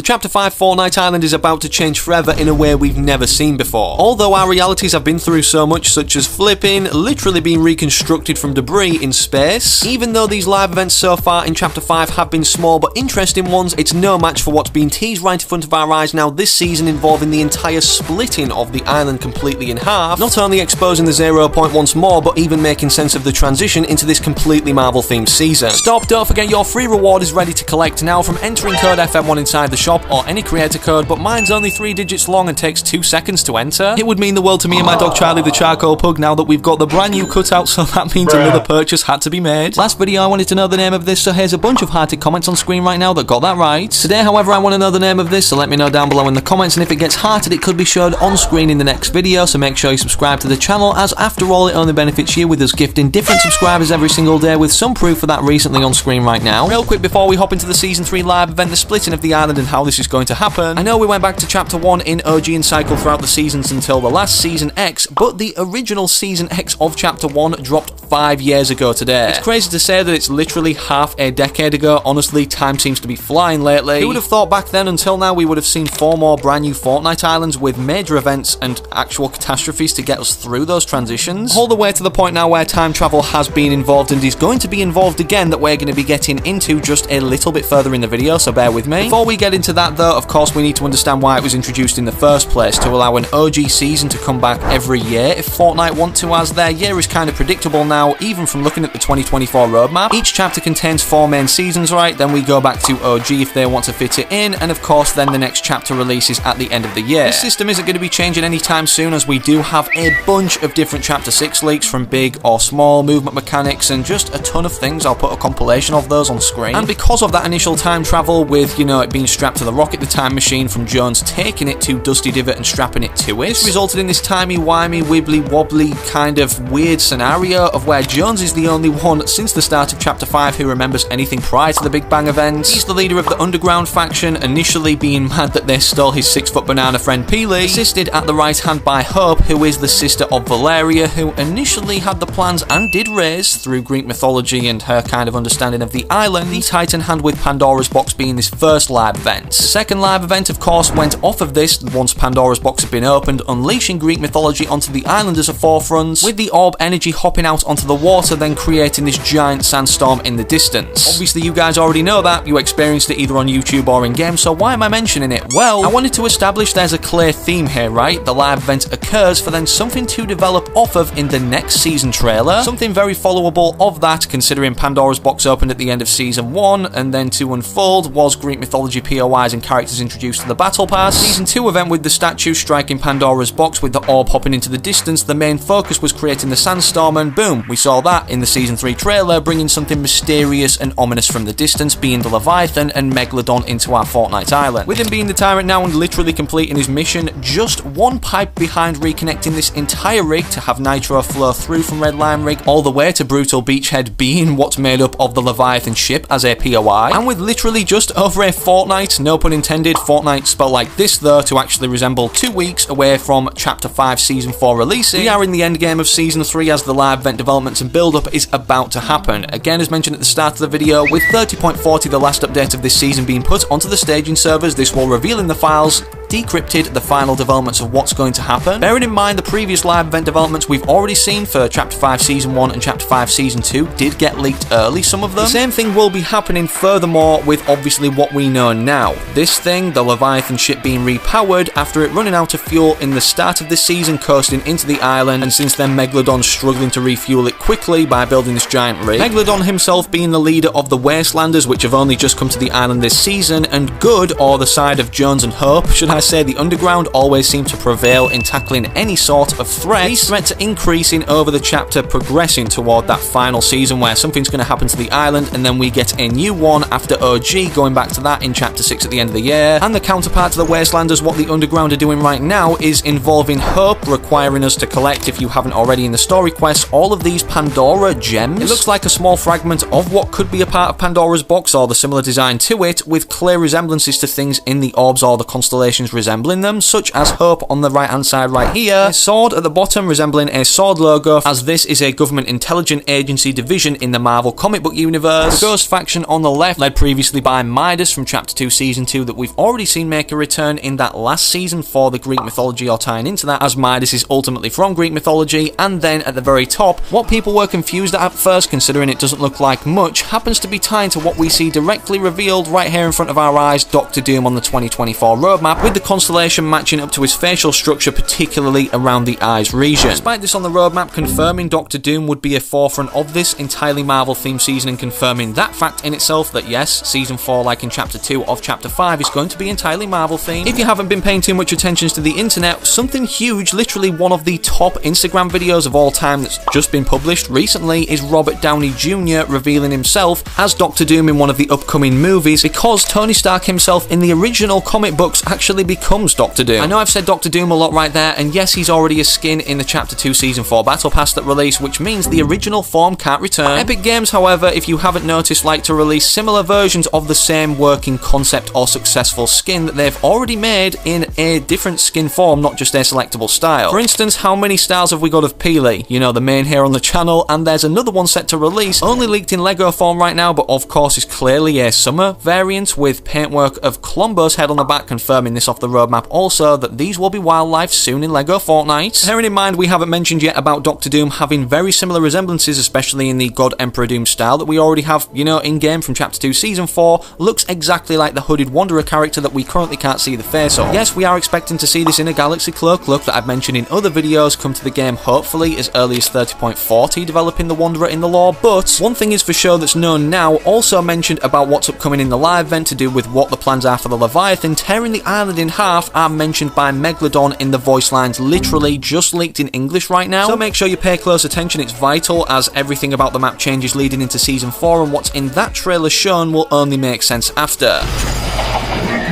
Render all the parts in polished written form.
The Chapter 5 Fortnite Island is about to change forever in a way we've never seen before. Although our realities have been through so much, such as flipping, literally being reconstructed from debris in space, even though these live events so far in Chapter 5 have been small but interesting ones, it's no match for what's been teased right in front of our eyes now this season, involving the entire splitting of the island completely in half, not only exposing the 0 point once more, but even making sense of the transition into this completely Marvel-themed season. Stop, don't forget your free reward is ready to collect now from entering code FM1 inside the shop or any creator code, but mine's only 3 digits long and takes 2 seconds to enter. It would mean the world to me and my dog Charlie the Charcoal Pug now that we've got the brand new cutout, so that means another purchase had to be made. Last video I wanted to know the name of this, so here's a bunch of hearted comments on screen right now that got that right. Today, however, I want to know the name of this, so let me know down below in the comments, and if it gets hearted, it could be showed on screen in the next video, so make sure you subscribe to the channel, as after all, it only benefits you with us gifting different subscribers every single day, with some proof for that recently on screen right now. Real quick before we hop into the Season 3 live event, the splitting of the island and how this is going to happen. I know we went back to Chapter 1 in OG and cycled throughout the seasons until the last Season X, but the original Season X of Chapter 1 dropped 5 years ago today. It's crazy to say that it's literally half a decade ago. Honestly, time seems to be flying lately. Who would have thought back then until now we would have seen 4 more brand new Fortnite islands with major events and actual catastrophes to get us through those transitions? All the way to the point now where time travel has been involved and is going to be involved again, that we're going to be getting into just a little bit further in the video, so bear with me. Before we get into that though, of course we need to understand why it was introduced in the first place, to allow an OG season to come back every year if Fortnite want to, as their year is kind of predictable now, even from looking at the 2024 roadmap. Each chapter contains 4 main seasons, right? Then we go back to OG if they want to fit it in, and of course then the next chapter releases at the end of the year. This system isn't going to be changing anytime soon, as we do have a bunch of different Chapter 6 leaks, from big or small, movement mechanics, and just a ton of things. I'll put a compilation of those on screen. And because of that initial time travel, with, you know, it being strapped to the rocket, the time machine, from Jones taking it to Dusty Divot and strapping it to it, this resulted in this timey-wimey, wibbly-wobbly kind of weird scenario of where Jones is the only one since the start of Chapter 5 who remembers anything prior to the Big Bang events. He's the leader of the underground faction, initially being mad that they stole his 6-foot banana friend Peely, assisted at the right hand by Hope, who is the sister of Valeria, who initially had the plans and did raise, through Greek mythology and her kind of understanding of the island, the Titan hand, with Pandora's box being this first live event. The second live event, of course, went off of this once Pandora's box had been opened, unleashing Greek mythology onto the island as a forefront, with the orb energy hopping out onto the water, then creating this giant sandstorm in the distance. Obviously you guys already know that, you experienced it either on YouTube or in game, so why am I mentioning it? Well, I wanted to establish there's a clear theme here, right? The live event occurs for then something to develop off of in the next season trailer, something very followable of that, considering Pandora's box opened at the end of Season 1, and then to unfold was Greek mythology POIs and characters introduced to the Battle Pass. Season 2 event with the statue striking Pandora's box with the orb hopping into the distance, the main focus was creating the sandstorm, and boom, we saw that in the Season 3 trailer, bringing something mysterious and ominous from the distance, being the Leviathan and Megalodon into our Fortnite island. With him being the tyrant now and literally completing his mission, just one pipe behind reconnecting this entire rig to have nitro flow through from Red Line Rig all the way to Brutal Beachhead being what's made up of the Leviathan ship as a POI, and with literally just over a fortnight, no pun intended, Fortnite spelled like this though, to actually resemble 2 weeks away from Chapter 5 Season 4 releasing, we are in the endgame of Season 3 as the live event developments and build-up is about to happen. Again, as mentioned at the start of the video, with 30.40, the last update of this season, being put onto the staging servers, this will reveal in the files decrypted the final developments of what's going to happen. Bearing in mind the previous live event developments we've already seen for Chapter 5 Season 1 and Chapter 5 Season 2 did get leaked early, some of them. The same thing will be happening furthermore with obviously what we know now. This thing, the Leviathan ship being repowered after it running out of fuel in the start of this season, coasting into the island, and since then Megalodon struggling to refuel it quickly by building this giant rig. Megalodon himself being the leader of the Wastelanders, which have only just come to the island this season, and Good, or the side of Jones and Hope, should I say, the underground always seem to prevail in tackling any sort of threat. These threats are increasing over the chapter, progressing toward that final season where something's going to happen to the island, and then we get a new one after OG, going back to that in Chapter 6 at the end of the year. And the counterpart to the Wastelanders, what the underground are doing right now, is involving Hope, requiring us to collect, if you haven't already in the story quest, all of these Pandora gems. It looks like a small fragment of what could be a part of Pandora's box or the similar design to it, with clear resemblances to things in the orbs or the constellations features resembling them, such as Hope on the right hand side right here, a sword at the bottom resembling a sword logo, as this is a government intelligence agency division in the Marvel comic book universe, the Ghost faction on the left, led previously by Midas from Chapter 2 Season 2 that we've already seen make a return in that last season for the Greek mythology, or tying into that, as Midas is ultimately from Greek mythology. And then at the very top, what people were confused at first, considering it doesn't look like much, happens to be tying to what we see directly revealed right here in front of our eyes, Doctor Doom on the 2024 roadmap, with the constellation matching up to his facial structure, particularly around the eyes region. Despite this on the roadmap confirming Doctor Doom would be a forefront of this entirely Marvel themed season, and confirming that fact in itself, that yes, Season 4, like in Chapter 2 of Chapter 5, is going to be entirely Marvel themed. If you haven't been paying too much attention to the internet, something huge, literally one of the top Instagram videos of all time that's just been published recently, is Robert Downey Jr. revealing himself as Doctor Doom in one of the upcoming movies, because Tony Stark himself in the original comic books actually becomes Doctor Doom. I know I've said Doctor Doom a lot right there, and yes, he's already a skin in the Chapter 2 Season 4 Battle Pass that released, which means the original form can't return. Epic Games, however, if you haven't noticed, like to release similar versions of the same working concept or successful skin that they've already made in a different skin form, not just a selectable style. For instance, how many styles have we got of Peely? You know, the main here on the channel, and there's another one set to release, only leaked in Lego form right now, but of course is clearly a summer variant with paintwork of Columbo's head on the back, confirming this off the roadmap also, that these will be wildlife soon in Lego Fortnite. Bearing in mind we haven't mentioned yet about Doctor Doom having very similar resemblances, especially in the God Emperor Doom style that we already have, you know, in-game from Chapter 2 Season 4, looks exactly like the hooded Wanderer character that we currently can't see the face of. Yes, we are expecting to see this in a Galaxy Cloak look that I've mentioned in other videos come to the game hopefully as early as 30.40, developing the Wanderer in the lore, but one thing is for sure that's known now, also mentioned about what's upcoming in the live event to do with what the plans are for the Leviathan tearing the island in half, are mentioned by Megalodon in the voice lines, literally just leaked in English right now, so make sure you pay close attention, it's vital, as everything about the map changes leading into Season 4, and what's in that trailer shown will only make sense after.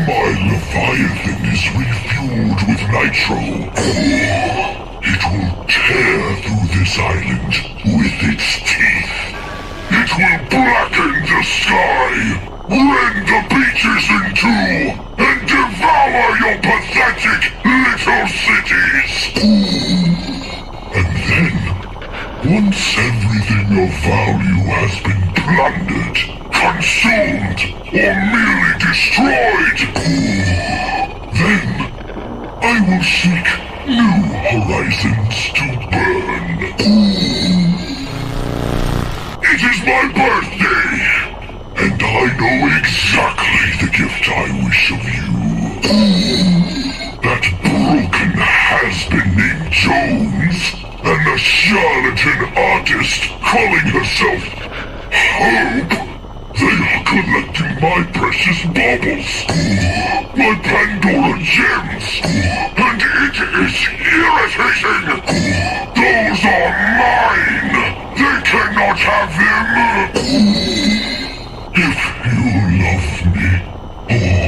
My Leviathan is refueled with nitro. It will tear through this island with its teeth. It will blacken the sky, rend the beaches in two, and devour your pathetic little cities. And then, once everything of value has been plundered, consumed, or merely destroyed, then I will seek new horizons to burn. It is my birthday, and I know exactly the gift I wish of you. That broken has-been named Jones, and the charlatan artist calling herself Hope, they are collecting my precious baubles, my Pandora gems, and it is irritating. Those are mine. They cannot have them. If you love me, or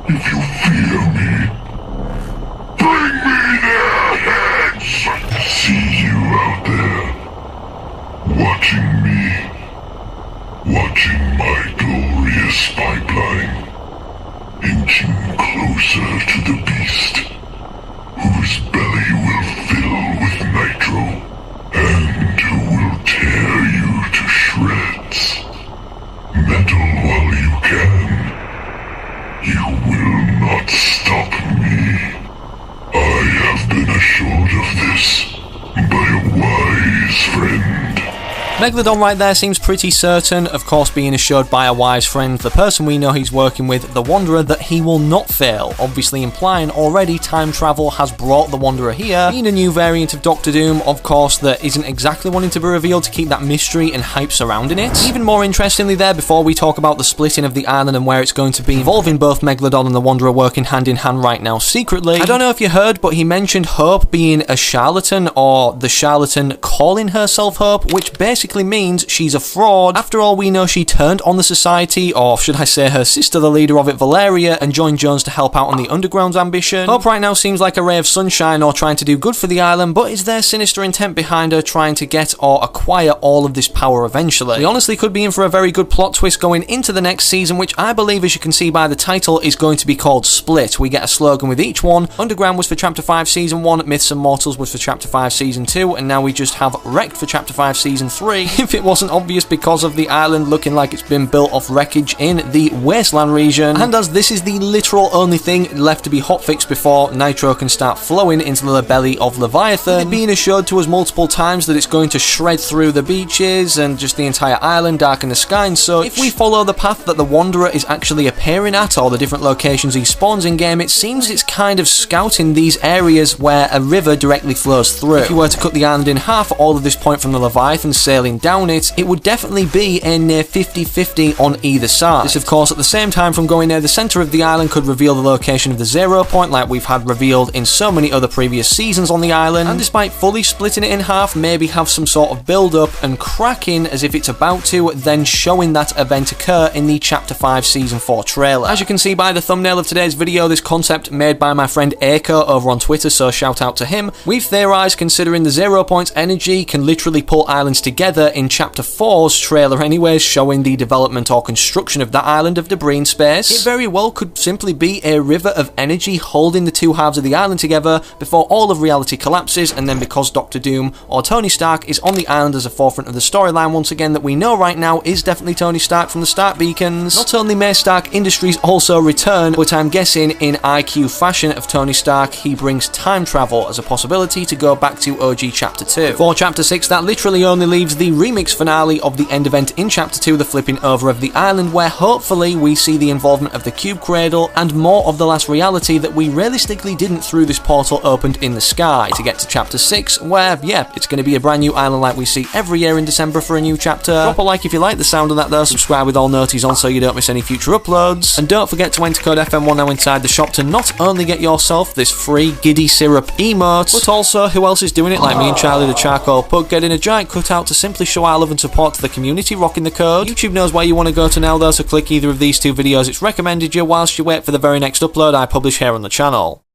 if you fear me, bring me their heads. See you out there, watching me. Watching my glorious pipeline, inching closer to the beast, whose belly will fill with nitro, and who will tear you to shreds. Meddle while you can. You will not stop me. I have been assured of this by a wise friend. Megalodon right there seems pretty certain, of course being assured by a wise friend, the person we know he's working with, the Wanderer, that he will not fail, obviously implying already time travel has brought the Wanderer here, being a new variant of Doctor Doom, of course, that isn't exactly wanting to be revealed to keep that mystery and hype surrounding it. Even more interestingly there, before we talk about the splitting of the island and where it's going to be, involving both Megalodon and the Wanderer working hand in hand right now secretly, I don't know if you heard, but he mentioned Hope being a charlatan, or the charlatan calling herself Hope, which basically likely means she's a fraud. After all, we know she turned on the society, or should I say her sister, the leader of it, Valeria, and joined Jones to help out on the Underground's ambition. Hope right now seems like a ray of sunshine or trying to do good for the island, but is there sinister intent behind her trying to get or acquire all of this power eventually? We honestly could be in for a very good plot twist going into the next season, which I believe, as you can see by the title, is going to be called Split. We get a slogan with each one. Underground was for Chapter 5 Season 1, Myths and Mortals was for Chapter 5 Season 2, and now we just have Wrecked for Chapter 5 Season 3. If it wasn't obvious because of the island looking like it's been built off wreckage in the Wasteland region, and as this is the literal only thing left to be hotfixed before Nitro can start flowing into the belly of Leviathan, it being assured to us multiple times that it's going to shred through the beaches and just the entire island, darken the sky and such. If we follow the path that the Wanderer is actually appearing at, or the different locations he spawns in game, it seems it's kind of scouting these areas where a river directly flows through. If you were to cut the island in half at all of this point from the Leviathan sailing down it, it would definitely be a near 50-50 on either side. This of course at the same time from going near the centre of the island could reveal the location of the 0 point like we've had revealed in so many other previous seasons on the island, and despite fully splitting it in half, maybe have some sort of build up and cracking as if it's about to, then showing that event occur in the Chapter 5 Season 4 trailer. As you can see by the thumbnail of today's video, this concept made by my friend Aiko over on Twitter, so shout out to him. We've theorised considering the 0 points energy can literally pull islands together in Chapter 4's trailer anyways, showing the development or construction of that island of debris in space. It very well could simply be a river of energy holding the two halves of the island together before all of reality collapses, and then because Doctor Doom or Tony Stark is on the island as a forefront of the storyline once again that we know right now is definitely Tony Stark from the Stark Beacons. Not only may Stark Industries also return, but I'm guessing in IQ fashion of Tony Stark, he brings time travel as a possibility to go back to OG Chapter 2. For Chapter 6, that literally only leaves the remix finale of the end event in Chapter 2, the flipping over of the island, where hopefully we see the involvement of the Cube Cradle and more of the last reality that we realistically didn't through this portal opened in the sky, to get to Chapter 6, where, yeah, it's going to be a brand new island like we see every year in December for a new chapter. Drop a like if you like the sound of that though, subscribe with all noties on so you don't miss any future uploads, and don't forget to enter code FM1 now inside the shop to not only get yourself this free Giddy Syrup emote, but also who else is doing it like me and Charlie the Charcoal Pug, getting a giant cutout to simply show our love and support to the community rocking the code. YouTube knows where you want to go to now though, so click either of these two videos, it's recommended you whilst you wait for the very next upload I publish here on the channel.